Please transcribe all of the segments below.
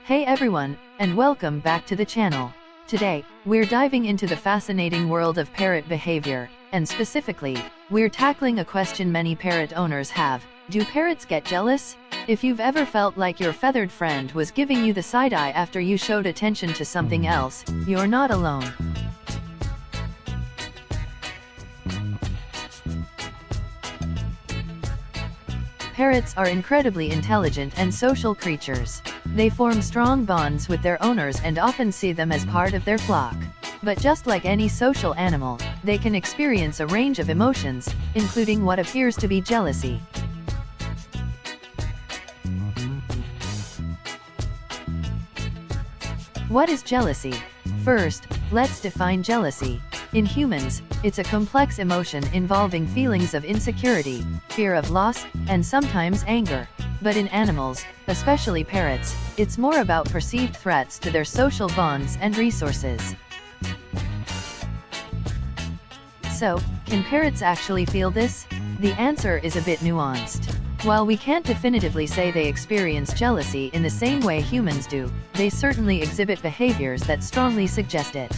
Hey everyone, and welcome back to the channel. Today, we're diving into the fascinating world of parrot behavior, and specifically, we're tackling a question many parrot owners have. Do parrots get jealous? If you've ever felt like your feathered friend was giving you the side eye after you showed attention to something else, you're not alone. Parrots are incredibly intelligent and social creatures. They form strong bonds with their owners and often see them as part of their flock. But just like any social animal, they can experience a range of emotions, including what appears to be jealousy. What is jealousy? First, let's define jealousy. In humans, it's a complex emotion involving feelings of insecurity, fear of loss, and sometimes anger. But in animals, especially parrots, it's more about perceived threats to their social bonds and resources. So, can parrots actually feel this? The answer is a bit nuanced. While we can't definitively say they experience jealousy in the same way humans do, they certainly exhibit behaviors that strongly suggest it.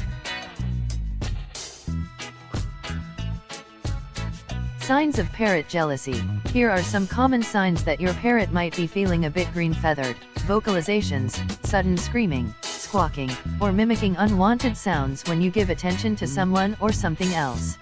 Signs of parrot jealousy. Here are some common signs that your parrot might be feeling a bit green-feathered. Vocalizations, sudden screaming, squawking, or mimicking unwanted sounds when you give attention to someone or something else.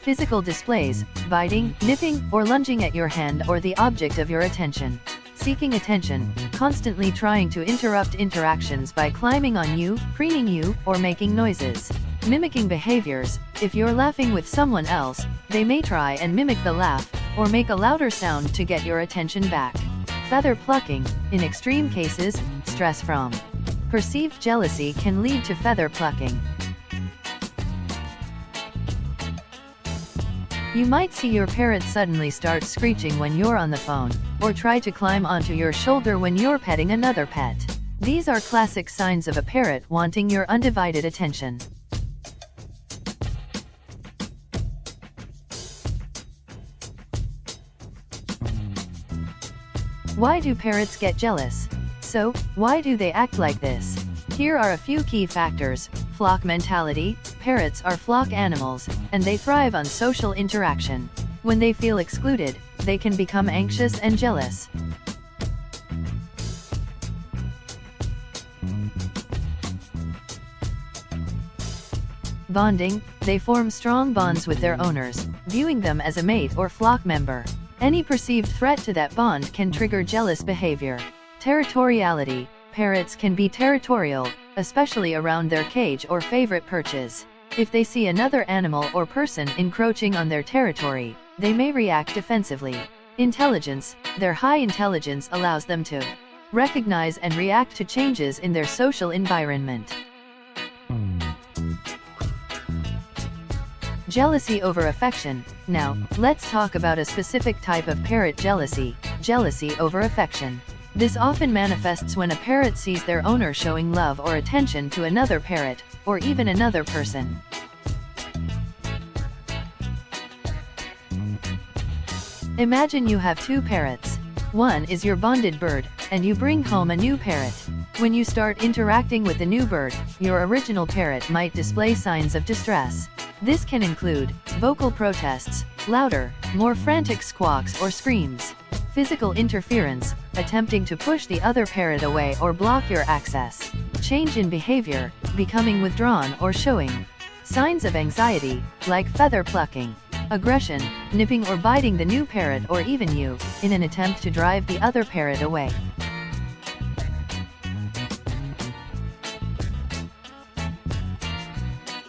Physical displays, biting, nipping, or lunging at your hand or the object of your attention. Seeking attention, constantly trying to interrupt interactions by climbing on you, preening you, or making noises. Mimicking behaviors. If you're laughing with someone else, they may try and mimic the laugh, or make a louder sound to get your attention back. Feather plucking. In extreme cases, stress from perceived jealousy can lead to feather plucking. You might see your parrot suddenly start screeching when you're on the phone, or try to climb onto your shoulder when you're petting another pet. These are classic signs of a parrot wanting your undivided attention. Why do parrots get jealous? So, why do they act like this? Here are a few key factors. Flock mentality. Parrots are flock animals, and they thrive on social interaction. When they feel excluded, they can become anxious and jealous. Bonding. They form strong bonds with their owners, viewing them as a mate or flock member. Any perceived threat to that bond can trigger jealous behavior. Territoriality. Parrots can be territorial, especially around their cage or favorite perches. If they see another animal or person encroaching on their territory, they may react defensively. Intelligence. Their high intelligence allows them to recognize and react to changes in their social environment. Jealousy over affection. Now, let's talk about a specific type of parrot jealousy, jealousy over affection. This often manifests when a parrot sees their owner showing love or attention to another parrot, or even another person. Imagine you have two parrots. One is your bonded bird, and you bring home a new parrot. When you start interacting with the new bird, your original parrot might display signs of distress. This can include vocal protests, louder, more frantic squawks or screams. Physical interference, attempting to push the other parrot away or block your access. Change in behavior, becoming withdrawn or showing signs of anxiety, like feather plucking. Aggression, nipping or biting the new parrot or even you, in an attempt to drive the other parrot away.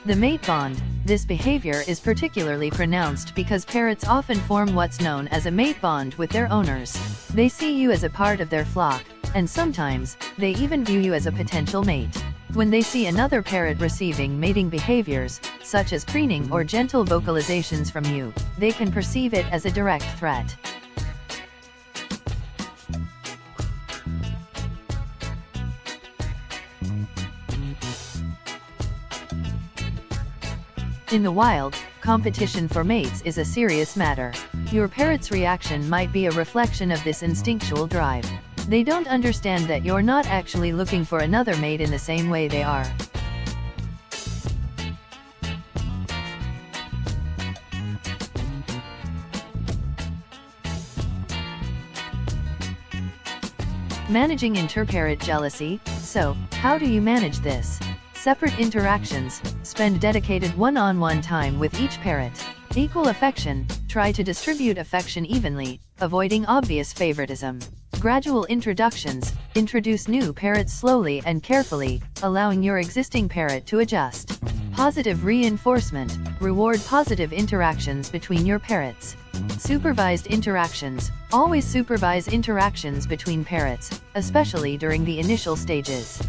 The mate bond. This behavior is particularly pronounced because parrots often form what's known as a mate bond with their owners. They see you as a part of their flock, and sometimes, they even view you as a potential mate. When they see another parrot receiving mating behaviors, such as preening or gentle vocalizations from you, they can perceive it as a direct threat. In the wild, competition for mates is a serious matter. Your parrot's reaction might be a reflection of this instinctual drive. They don't understand that you're not actually looking for another mate in the same way they are. Managing inter-parrot jealousy. So, how do you manage this? Separate interactions. Spend dedicated one-on-one time with each parrot. Equal affection. Try to distribute affection evenly, avoiding obvious favoritism. Gradual introductions. Introduce new parrots slowly and carefully, allowing your existing parrot to adjust. Positive reinforcement. Reward positive interactions between your parrots. Supervised interactions. Always supervise interactions between parrots, especially during the initial stages.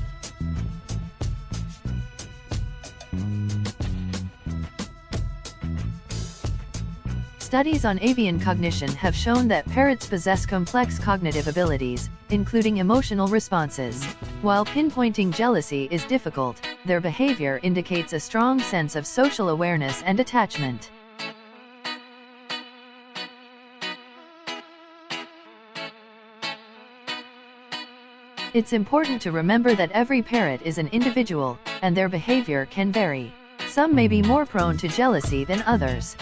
Studies on avian cognition have shown that parrots possess complex cognitive abilities, including emotional responses. While pinpointing jealousy is difficult, their behavior indicates a strong sense of social awareness and attachment. It's important to remember that every parrot is an individual, and their behavior can vary. Some may be more prone to jealousy than others.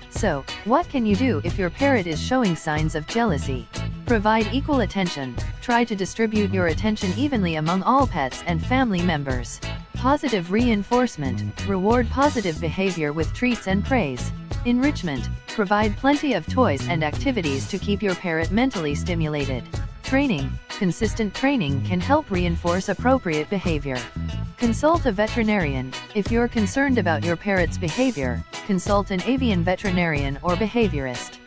So, what can you do if your parrot is showing signs of jealousy? Provide equal attention. Try to distribute your attention evenly among all pets and family members. Positive reinforcement. Reward positive behavior with treats and praise. Enrichment. Provide plenty of toys and activities to keep your parrot mentally stimulated. Training. Consistent training can help reinforce appropriate behavior. Consult a veterinarian. If you're concerned about your parrot's behavior, consult an avian veterinarian or behaviorist.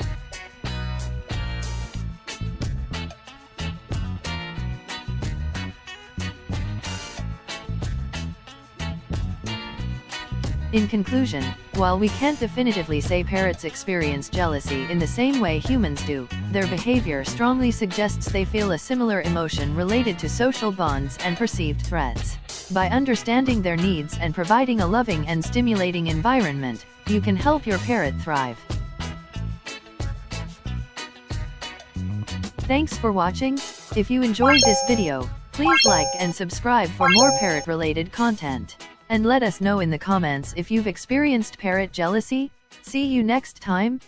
In conclusion, while we can't definitively say parrots experience jealousy in the same way humans do, their behavior strongly suggests they feel a similar emotion related to social bonds and perceived threats. By understanding their needs and providing a loving and stimulating environment, you can help your parrot thrive. Thanks for watching. If you enjoyed this video, please like and subscribe for more parrot-related content. And let us know in the comments if you've experienced parrot jealousy. See you next time.